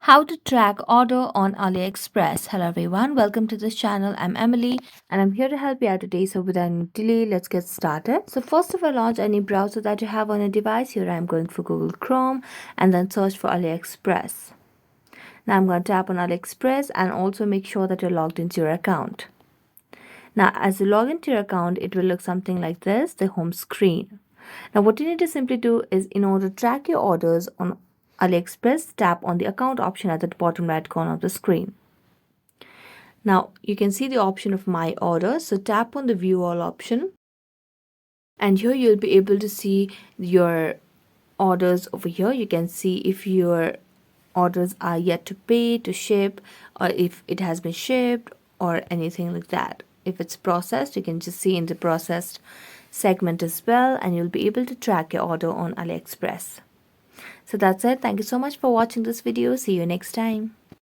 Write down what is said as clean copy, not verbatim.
How to track order on AliExpress. Hello everyone, welcome to this channel. I'm Emily and I'm here to help you out today. So without any delay, let's get started. So first of all, launch any browser that you have on your device. Here I'm going for Google Chrome and then search for AliExpress. Now I'm going to tap on AliExpress and also make sure that you're logged into your account. Now as you log into your account, it will look something like this, the home screen. Now what you need to simply do is, in order to track your orders on AliExpress, tap on the account option at the bottom right corner of the screen. Now you can see the option of my order, so tap on the view all option and here you'll be able to see your orders over here. You can see if your orders are yet to pay, to ship, or if it has been shipped or anything like that. If it's processed, you can just see in the processed segment as well, and you'll be able to track your order on AliExpress. So that's it. Thank you so much for watching this video. See you next time.